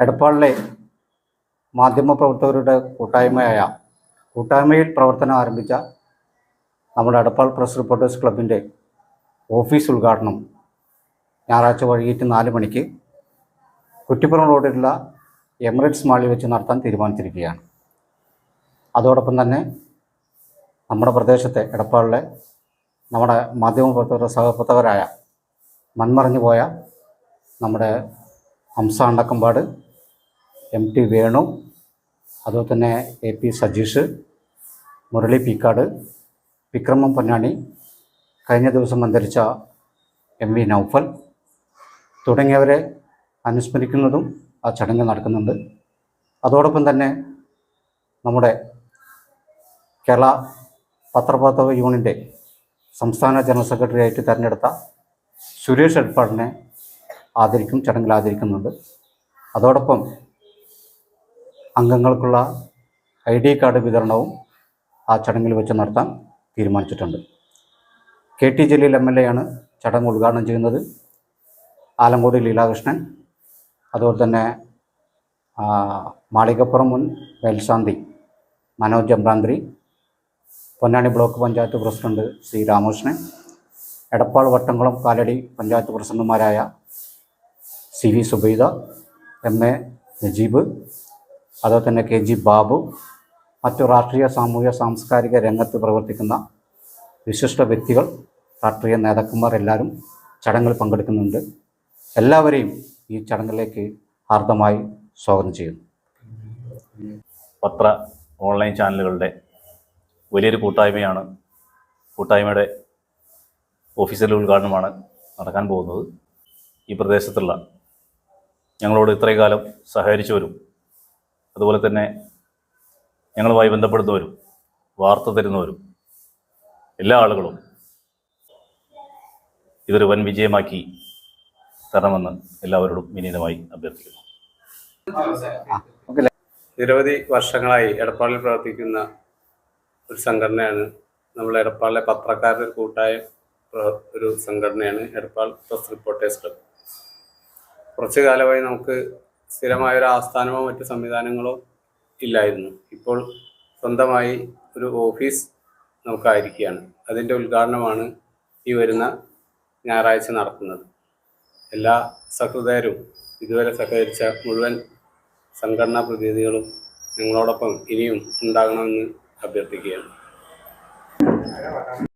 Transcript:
എടപ്പാളിലെ മാധ്യമപ്രവർത്തകരുടെ കൂട്ടായ്മയിൽ പ്രവർത്തനം ആരംഭിച്ച നമ്മുടെ എടപ്പാൾ പ്രസ് റിപ്പോർട്ടേഴ്സ് ക്ലബിൻ്റെ ഓഫീസ് ഉദ്ഘാടനം ഞായറാഴ്ച വൈകിട്ട് 4 മണിക്ക് കുറ്റിപ്പുറം റോഡിലുള്ള എമിറേറ്റ്സ് മാളിൽ വെച്ച് നടത്താൻ തീരുമാനിച്ചിരിക്കുകയാണ്. അതോടൊപ്പം തന്നെ നമ്മുടെ പ്രദേശത്തെ എടപ്പാളിലെ നമ്മുടെ മാധ്യമപ്രവർത്തകരുടെ സഹപ്രവർത്തകരായ മൺമറഞ്ഞു പോയ നമ്മുടെ ഹംസ അണ്ടക്കമ്പാട്, MT വേണു, അതുപോലെ തന്നെ AP സജീഷ്, മുരളി പീക്കാട്, വിക്രമം പൊന്നാണി, കഴിഞ്ഞ ദിവസം അന്തരിച്ച MV നൗഫൽ തുടങ്ങിയവരെ അനുസ്മരിക്കുന്നതും ആ ചടങ്ങ് നടക്കുന്നുണ്ട്. അതോടൊപ്പം തന്നെ നമ്മുടെ കേരള പത്രപ്രവർത്തക യൂണിയൻ്റെ സംസ്ഥാന ജനറൽ സെക്രട്ടറി ആയിട്ട് തിരഞ്ഞെടുത്ത സുരേഷ് എടപ്പാളിനെ ചടങ്ങിൽ ആദരിക്കുന്നുണ്ട്. അതോടൊപ്പം അംഗങ്ങൾക്കുള്ള ID കാർഡ് വിതരണവും ആ ചടങ്ങിൽ വെച്ച് നടത്താൻ തീരുമാനിച്ചിട്ടുണ്ട്. KT ജലീൽ MLA ആണ് ചടങ്ങ് ഉദ്ഘാടനം ചെയ്യുന്നത്. ആലങ്കോട് ലീലാകൃഷ്ണൻ, അതുപോലെ തന്നെ മാളികപ്പുറം മുൻ മേൽശാന്തി Manoj Embranthiri, Ponnani block panchayat president C Ramakrishnan, Edappal Vattamkulam Kaladi panchayat പ്രസിഡന്റുമാരായ CV സുബൈദ, MA നജീബ്, അതുപോലെ തന്നെ KG ബാബു, മറ്റു രാഷ്ട്രീയ സാമൂഹ്യ സാംസ്കാരിക രംഗത്ത് പ്രവർത്തിക്കുന്ന വിശിഷ്ട വ്യക്തികൾ, രാഷ്ട്രീയ നേതാക്കന്മാർ എല്ലാവരും ചടങ്ങിൽ പങ്കെടുക്കുന്നുണ്ട്. എല്ലാവരെയും ഈ ചടങ്ങിലേക്ക് ഹാർദമായി സ്വാഗതം ചെയ്യുന്നു. ഓൺലൈൻ ചാനലുകളുടെ വലിയൊരു കൂട്ടായ്മയാണ്. കൂട്ടായ്മയുടെ ഓഫീസിലെ ഉദ്ഘാടനമാണ് നടക്കാൻ പോകുന്നത്. ഈ പ്രദേശത്തുള്ള ഞങ്ങളോട് ഇത്രയും കാലം സഹകരിച്ചവരും അതുപോലെ തന്നെ ഞങ്ങളുമായി ബന്ധപ്പെടുന്നവരും വാർത്ത തരുന്നവരും എല്ലാ ആളുകളും ഇതൊരു വൻ വിജയമാക്കി തരണമെന്ന് എല്ലാവരോടും വിനീതമായി അഭ്യർത്ഥിക്കുന്നു. നിരവധി വർഷങ്ങളായി എടപ്പാളിൽ പ്രവർത്തിക്കുന്ന ഒരു സംഘടനയാണ് നമ്മൾ എടപ്പാളിലെ പത്രക്കാരുടെ കൂട്ടായ ഒരു സംഘടനയാണ് എടപ്പാൾ പ്രസ് റിപ്പോർട്ടേഴ്സ് ക്ലബ്. കുറച്ചു കാലമായി നമുക്ക് സ്ഥിരമായൊരു ആസ്ഥാനമോ മറ്റു സംവിധാനങ്ങളോ ഇല്ലായിരുന്നു. ഇപ്പോൾ സ്വന്തമായി ഒരു ഓഫീസ് നമുക്കായിരിക്കുകയാണ്. അതിൻ്റെ ഉദ്ഘാടനമാണ് ഈ വരുന്ന ഞായറാഴ്ച നടത്തുന്നത്. എല്ലാ സഹൃദയരും ഇതുവരെ സഹകരിച്ച മുഴുവൻ സംഘടനാ പ്രതിനിധികളും ഞങ്ങളോടൊപ്പം ഇനിയും ഉണ്ടാകണമെന്ന് അഭ്യർത്ഥിക്കുകയാണ്.